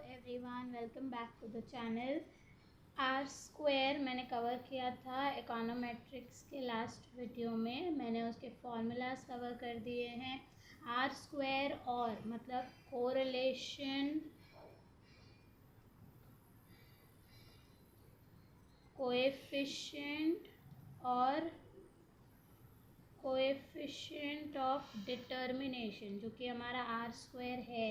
Everyone, welcome back to the channel. R square मैंने cover किया था इकोनोमेट्रिक्स के लास्ट वीडियो में। मैंने उसके फॉर्मूलाज कवर कर दिए हैं। आर स्क्वायर और मतलब कोरिलेशन, कोएफिशिएंट और कोएफिशिएंट ऑफ डिटर्मिनेशन, जो कि हमारा आर स्क्वायर है,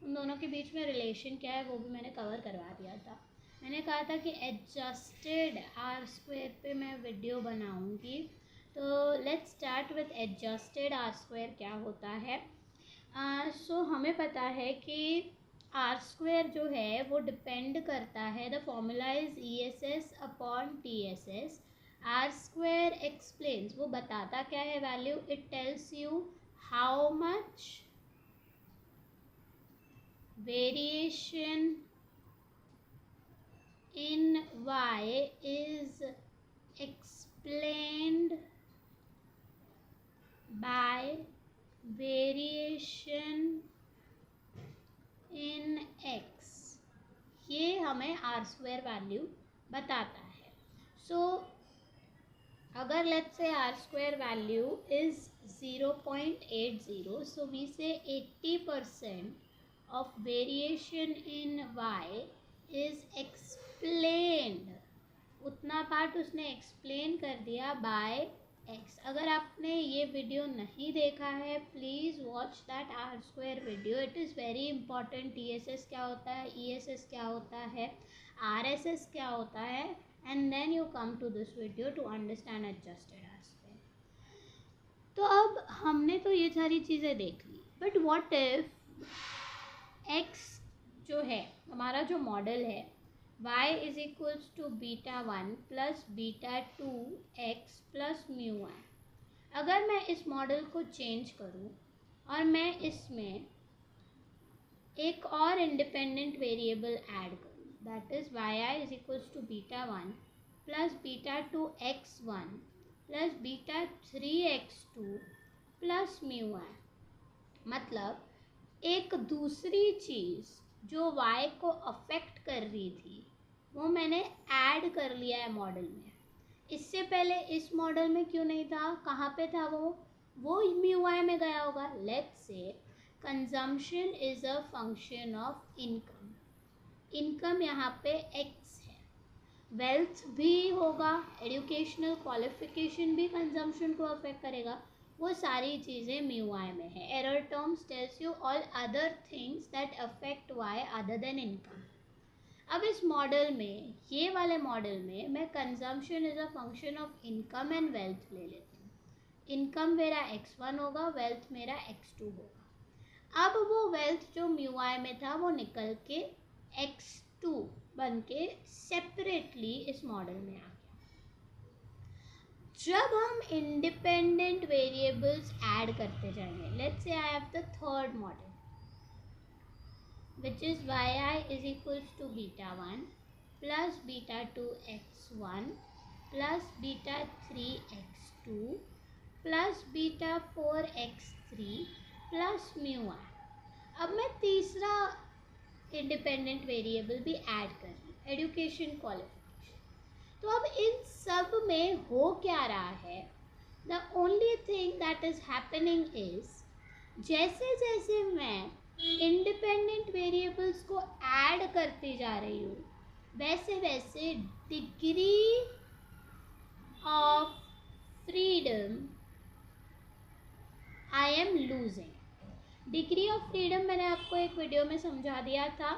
उन दोनों के बीच में रिलेशन क्या है वो भी मैंने कवर करवा दिया था। मैंने कहा था कि एडजस्टेड आर स्क्वायर पे मैं वीडियो बनाऊंगी। तो let's start with adjusted R square क्या होता है। सो हमें पता है कि आर स्क्वायर जो है वो डिपेंड करता है, the formula is E S S upon T S S. R square explains, वो बताता क्या है value, it tells you how much variation in y is explained by variation in x। ये हमें आर स्क्वायर वैल्यू बताता है। सो अगर let's say R square value is 0.80, so we say 80% of variation in y is explained, उतना part उसने explain कर दिया bye x। अगर आपने ये वीडियो नहीं देखा है, please watch that R square video, it is very important. TSS क्या होता है, ESS क्या होता है, RSS क्या होता है, and then you come to this video to understand adjusted R square. तो अब हमने तो ये सारी चीज़ें देख ली, बट व्हाट इफ x जो है हमारा जो मॉडल है, y is equals to beta 1 plus beta 2 x plus mu y। अगर मैं इस मॉडल को चेंज करूं और मैं इसमें एक और इंडिपेंडेंट वेरिएबल ऐड करूं, that is yi is equals to beta 1 plus beta 2 x1 plus beta 3 x2 plus mu y, मतलब एक दूसरी चीज़ जो y को अफेक्ट कर रही थी वो मैंने ऐड कर लिया है मॉडल में। इससे पहले इस मॉडल में क्यों नहीं था, कहाँ पे था वो म्यू y में गया होगा। Let's say consumption is a function of income, income यहाँ पे x है, वेल्थ भी होगा, एजुकेशनल क्वालिफिकेशन भी कंजम्पशन को अफेक्ट करेगा, वो सारी चीज़ें म्यू y में है। Error terms tells you all other things that affect y other than income. अब इस मॉडल में, ये वाले मॉडल में, मैं consumption is a function of income and wealth ले लेती हूँ। इनकम मेरा x1 होगा, वेल्थ मेरा x2 होगा। अब वो वेल्थ जो म्यू y में था वो निकल के x2 बन के सेपरेटली इस मॉडल में आ गया। जब हम इंडिपेंडेंट वेरिएबल्स ऐड करते जाएंगे, let's say I have the third model which is yi is equals to beta 1 plus beta 2 x1 plus beta 3 x2 plus beta 4 x3 plus mu y। अब मैं तीसरा इंडिपेंडेंट वेरिएबल भी add कर रही हूँ, education qualification. तो अब इन सब में हो क्या रहा है, the only thing that is happening is जैसे जैसे मैं इंडिपेंडेंट वेरिएबल्स को ऐड करती जा रही हूँ, वैसे वैसे degree of freedom I am losing. Degree of freedom मैंने आपको एक वीडियो में समझा दिया था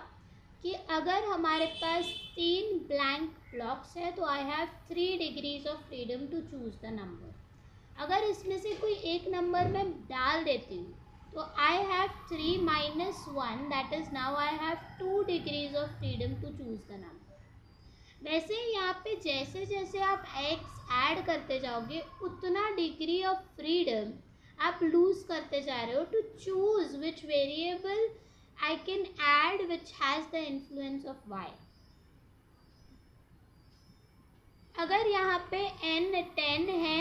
कि अगर हमारे पास 3 ब्लैंक ब्लॉक्स है तो I have 3 degrees of freedom to choose the number. अगर इसमें से कोई एक नंबर मैं डाल देती हूँ तो I have 3 minus 1, that is now I have 2 degrees of freedom to choose the number. वैसे ही यहाँ पे जैसे जैसे आप x ऐड करते जाओगे उतना डिग्री ऑफ फ्रीडम आप लूज करते जा रहे हो to choose which variable I can add which has the influence of y। अगर यहाँ पे n 10 है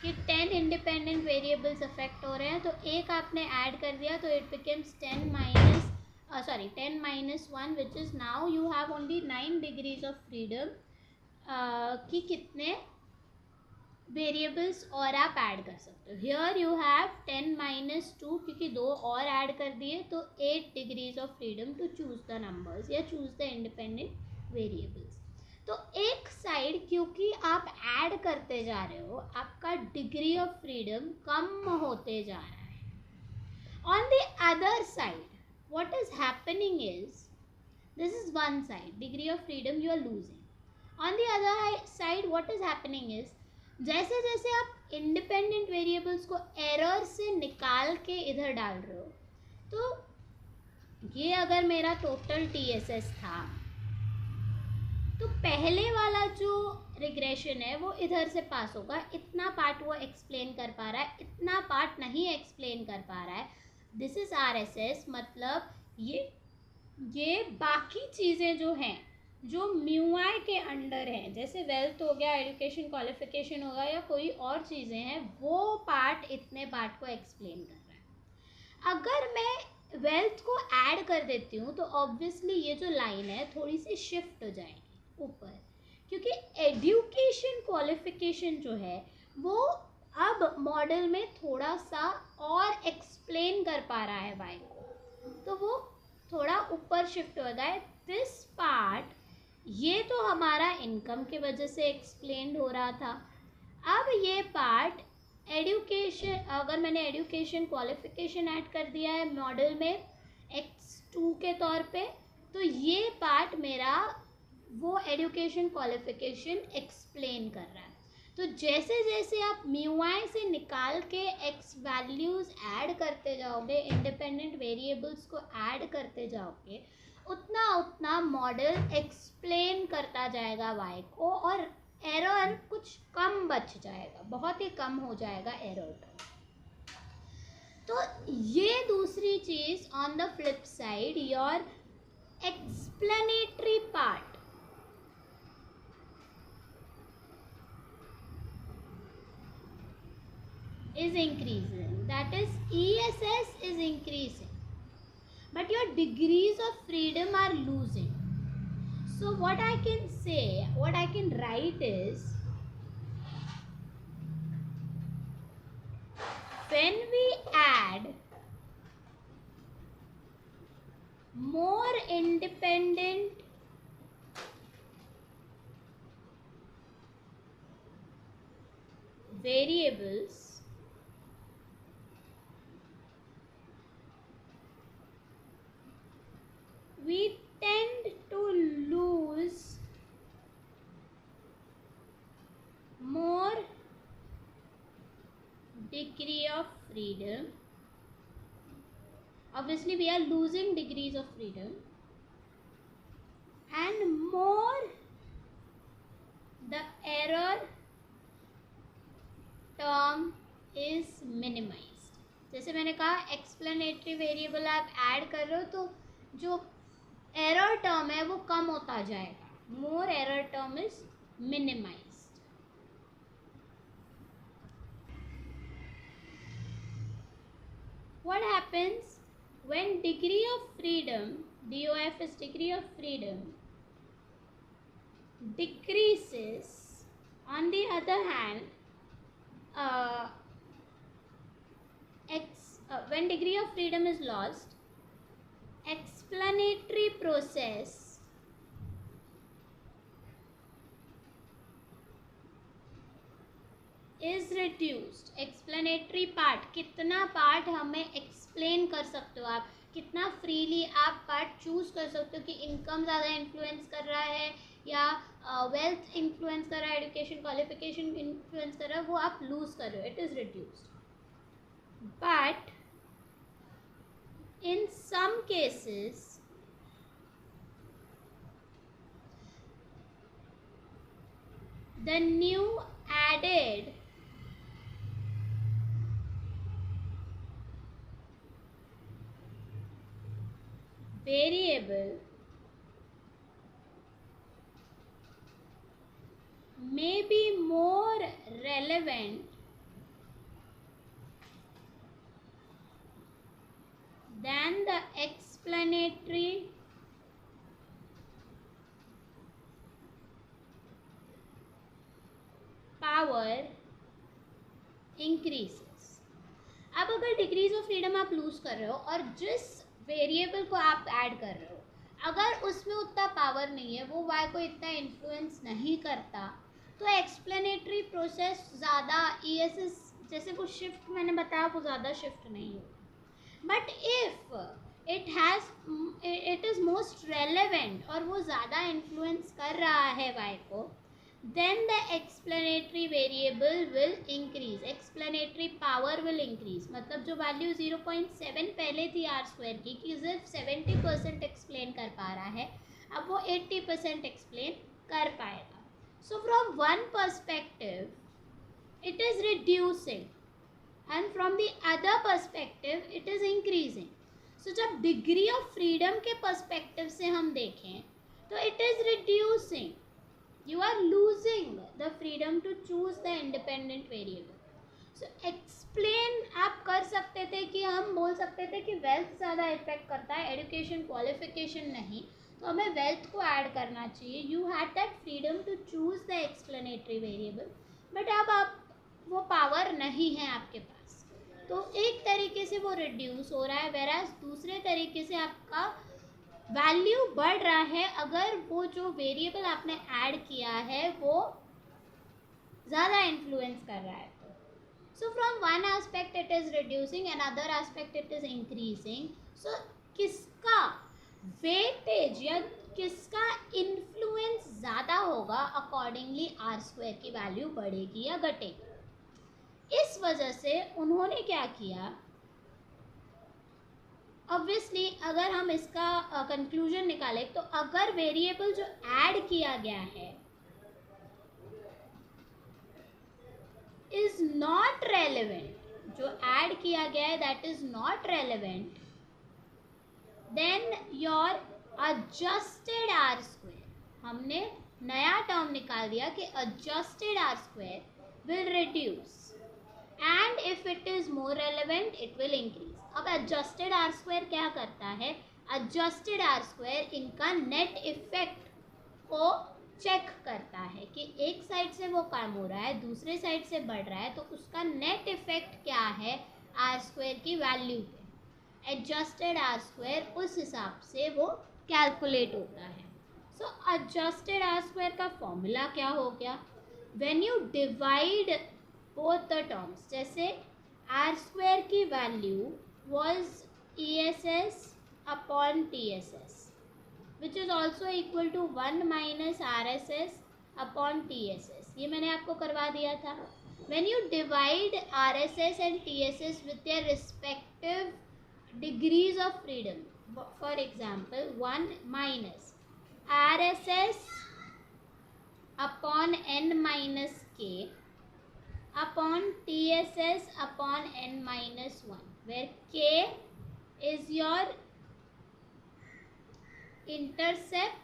कि 10 इंडिपेंडेंट वेरिएबल्स अफेक्ट हो रहे हैं, तो एक आपने ऐड कर दिया तो it becomes 10 minus sorry 10 minus 1 which is now you have only 9 degrees of freedom कि कितने वेरिएबल्स और आप ऐड कर सकते हो. हियर यू हैव 10 माइनस 2 क्योंकि 2 और ऐड कर दिए तो 8 degrees of freedom to choose the numbers या चूज द इंडिपेंडेंट वेरिएबल्स. तो एक साइड क्योंकि आप ऐड करते जा रहे हो आपका डिग्री ऑफ फ्रीडम कम होते जा रहा है. On the other side what is happening is this is one side degree of freedom you are losing. On the other side what is happening is जैसे जैसे आप इंडिपेंडेंट वेरिएबल्स को error से निकाल के इधर डाल रहे हो तो ये अगर मेरा टोटल TSS था तो पहले वाला जो रिग्रेशन है वो इधर से पास होगा. इतना पार्ट वो एक्सप्लेन कर पा रहा है, इतना पार्ट नहीं एक्सप्लेन कर पा रहा है. This is RSS. मतलब ये बाकी चीज़ें जो हैं जो म्यू आई के अंडर हैं जैसे वेल्थ हो गया, एजुकेशन क्वालिफिकेशन होगा या कोई और चीज़ें हैं वो पार्ट इतने पार्ट को एक्सप्लेन कर रहा है. अगर मैं वेल्थ को ऐड कर देती हूँ तो ऑब्वियसली ये जो लाइन है थोड़ी सी शिफ्ट हो जाएगी ऊपर क्योंकि एजुकेशन क्वालिफिकेशन जो है वो अब मॉडल में थोड़ा सा और एक्सप्लेन कर पा रहा है वाई को तो वो थोड़ा ऊपर शिफ्ट हो रहा है. दिस पार्ट ये तो हमारा इनकम के वजह से एक्सप्लेन हो रहा था. अब ये पार्ट एजुकेशन अगर मैंने एजुकेशन क्वालिफिकेशन ऐड कर दिया है मॉडल में x2 के तौर पे तो ये पार्ट मेरा वो एजुकेशन क्वालिफिकेशन एक्सप्लेन कर रहा है. तो जैसे जैसे आप म्यू आई से निकाल के x वैल्यूज़ ऐड करते जाओगे इंडिपेंडेंट वेरिएबल्स को ऐड करते जाओगे उतना उतना मॉडल एक्सप्लेन करता जाएगा y को और एरर कुछ कम बच जाएगा, बहुत ही कम हो जाएगा एरर. तो ये दूसरी चीज़. On the flip side your explanatory part is increasing, that is ESS is increasing but your degrees of freedom are losing. So what I can say, what I can write is when we add more independent variables we tend to lose more degree of freedom. Obviously we are losing degrees of freedom and more the error term is minimized. जैसे मैंने कहा explanatory variable आप add कर रहे हो तो जो error term है वो कम होता जाएगा. More error term is minimized. What happens when degree of freedom DOF is degree of freedom decreases. On the other hand when degree of freedom is lost explanatory process is reduced. explanatory part कितना part हमें explain कर सकते हो आप, कितना freely आप part choose कर सकते हो कि इनकम ज़्यादा इन्फ्लुएंस कर रहा है या वेल्थ इन्फ्लुएंस कर रहा है, एजुकेशन क्वालिफिकेशन इन्फ्लुएंस कर रहा है, वो आप लूज कर रहे हो. It is reduced. But in some cases the new added variable may be more relevant than the explanatory power increases. अब अगर डिग्रीज ऑफ फ्रीडम आप लूज कर रहे हो और जिस वेरिएबल को आप ऐड कर रहे हो अगर उसमें उतना पावर नहीं है, वो वाई को इतना इन्फ्लुएंस नहीं करता, तो एक्सप्लेनेटरी प्रोसेस ज़्यादा ESS जैसे वो शिफ्ट मैंने बताया वो ज़्यादा शिफ्ट नहीं होगा. But if it is most relevant और वो ज़्यादा इन्फ्लुएंस कर रहा है वाई को, then the explanatory variable will increase, explanatory power will increase. मतलब जो वैल्यू 0.7 पहले थी आर स्क्वायर की कि सिर्फ 70% एक्सप्लेन कर पा रहा है, अब वो 80% एक्सप्लेन कर पाएगा. So from one perspective it is reducing and from the other perspective it is increasing. So जब डिग्री ऑफ फ्रीडम के पर्सपेक्टिव से हम देखें तो it is reducing. You are losing the freedom to choose the independent variable. So explain आप कर सकते थे कि हम बोल सकते थे कि वेल्थ ज़्यादा इफेक्ट करता है, एजुकेशन क्वालिफिकेशन नहीं, तो हमें वेल्थ को ऐड करना चाहिए. You had that freedom to choose the explanatory variable, but अब आप वो पावर नहीं है आपके पास, तो एक तरीके से वो रिड्यूस हो रहा है, whereas दूसरे तरीके से आपका वैल्यू बढ़ रहा है अगर वो जो वेरिएबल आपने ऐड किया है वो ज़्यादा इन्फ्लुएंस कर रहा है. So from one aspect it is reducing and other aspect it is increasing. So किसका वेटेज या किसका इन्फ्लुएंस ज़्यादा होगा, अकॉर्डिंगली आर स्क्वायर की वैल्यू बढ़ेगी या घटेगी. इस वजह से उन्होंने क्या किया, ऑब्वियसली अगर हम इसका कंक्लूजन निकालें तो अगर वेरिएबल जो ऐड किया गया है इज नॉट रेलेवेंट, जो ऐड किया गया है that is not relevant, then your adjusted R square, हमने नया टर्म निकाल दिया कि adjusted R square will reduce and if it is more relevant it will increase. अब एडजस्टेड आर स्क्वायर क्या करता है, एडजस्टेड आर स्क्वायर इनका नेट इफेक्ट को चेक करता है कि एक साइड से वो कम हो रहा है, दूसरे साइड से बढ़ रहा है, तो उसका नेट इफेक्ट क्या है आर स्क्वायर की वैल्यू पे. एडजस्टेड आर स्क्वायर उस हिसाब से वो कैलकुलेट होता है. सो एडजस्टेड आर स्क्वायर का फॉर्मूला क्या हो गया, when you divide both the terms, जैसे आर स्क्वायर की value was ESS upon TSS, which is also equal to 1 minus RSS upon TSS. ये मैंने आपको करवा दिया था. When you divide RSS and TSS with their respective degrees of freedom, for example 1 minus RSS upon n minus k upon TSS upon n minus 1, where k is your intercept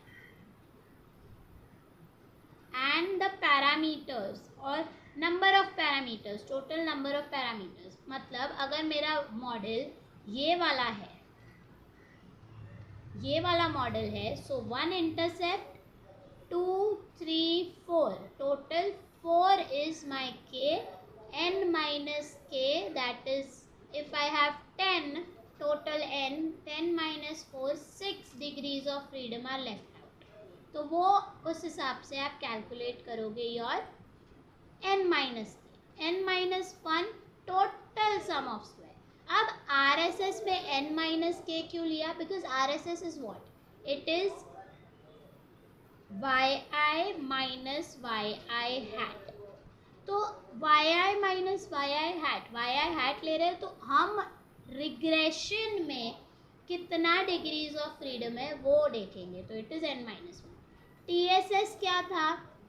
and the parameters or number of parameters, total number of parameters. मतलब अगर मेरा model ये वाला है, ये वाला model है, सो 1 intercept 2 3 4, total 4 is my k, n minus k, that is if I have 10, total n, 10 minus 4, 6 degrees of freedom are left out. तो वो उस हिसाब से आप कैलकुलेट करोगे your n minus k, n minus 1 total sum of square. अब RSS में n minus k क्यों लिया, because RSS is what? It is yi minus yi hat. तो yi माइनस yi hat ले रहे हैं, तो हम रिग्रेशन में कितना डिग्रीज ऑफ फ्रीडम है वो देखेंगे, तो it is n minus 1. TSS क्या था,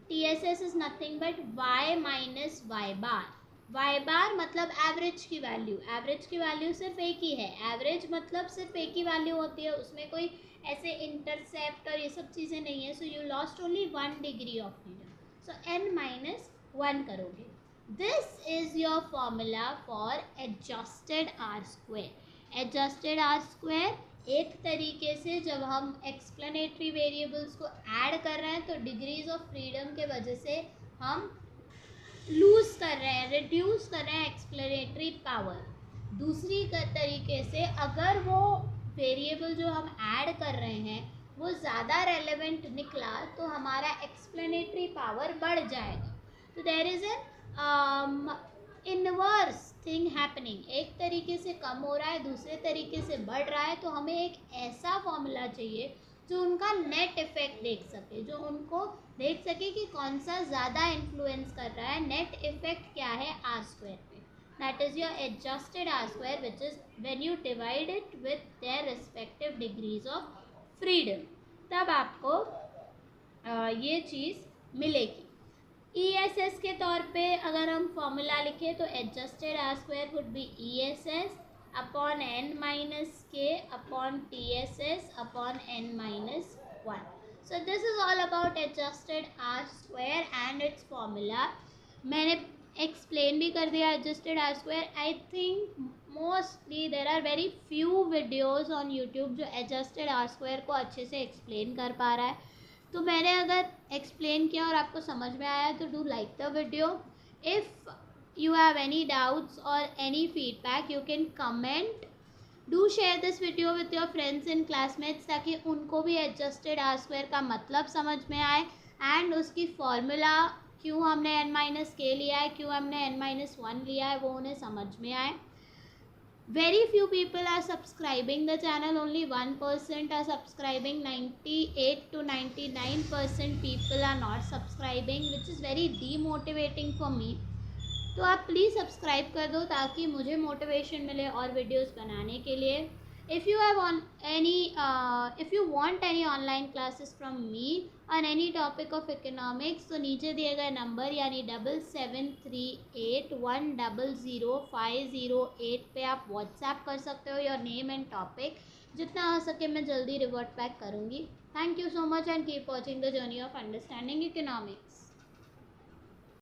TSS is nothing but y minus y bar. y बार मतलब एवरेज की वैल्यू, एवरेज की वैल्यू सिर्फ एक ही है, एवरेज मतलब सिर्फ एक ही वैल्यू होती है, उसमें कोई ऐसे इंटरसेप्ट और ये सब चीज़ें नहीं है. So you lost only 1 degree of freedom, so n minus 1 करोगे. This is your formula for adjusted R square. Adjusted R square एक तरीके से जब हम एक्सप्लेनेटरी वेरिएबल्स को ऐड कर रहे हैं तो डिग्रीज ऑफ फ्रीडम के वजह से हम लूज कर रहे हैं, रिड्यूस कर रहे हैं एक्सप्लेनेटरी पावर। दूसरी तरीके से अगर वो वेरिएबल जो हम ऐड कर रहे हैं वो ज़्यादा रेलेवेंट निकला तो हमारा एक्सप्लेनेटरी पावर बढ़ जाएगा। तो there is an inverse thing happening, एक तरीके से कम हो रहा है, दूसरे तरीके से बढ़ रहा है। तो हमें एक ऐसा फॉर्मूला चाहिए जो उनका नेट इफेक्ट देख सके, जो उनको देख सके कि कौन सा ज़्यादा इन्फ्लुएंस कर रहा है। नेट इफेक्ट क्या है आर स्क्वायर पे, that is your adjusted R square which is when you divide it with their respective degrees of freedom, तब आपको ये चीज़ मिलेगी। ESS के तौर पे अगर हम फॉर्मूला लिखें तो adjusted R square would be ESS upon n minus K upon TSS upon n minus 1. So this is all about adjusted R square and its formula. मैंने explain भी कर दिया adjusted R square. I think mostly there are very few videos on YouTube जो adjusted R square को अच्छे से explain कर पा रहा है। तो मैंने अगर एक्सप्लेन किया और आपको समझ में आया तो do like the video. If you have any doubts और any feedback you can comment. Do share this video with your friends and classmates ताकि उनको भी एडजस्टेड आर स्क्वायर का मतलब समझ में आए एंड उसकी फॉर्मूला क्यों हमने n-k लिया है, क्यों हमने n-1 लिया है, वो उन्हें समझ में आए। Very few people are subscribing the channel, only 1% are subscribing, 98 to 99% people are not subscribing, which is very demotivating for me. तो आप प्लीज़ सब्सक्राइब कर दो ताकि मुझे मोटिवेशन मिले और वीडियोस बनाने के लिए। If you want any online classes from me on any topic of economics तो नीचे दिए गए नंबर यानी 7738100508 पे आप व्हाट्सएप कर सकते हो योर नेम एंड टॉपिक। जितना हो सके मैं जल्दी रिवर्ट बैक करूँगी। Thank you so much and keep watching the journey of understanding economics.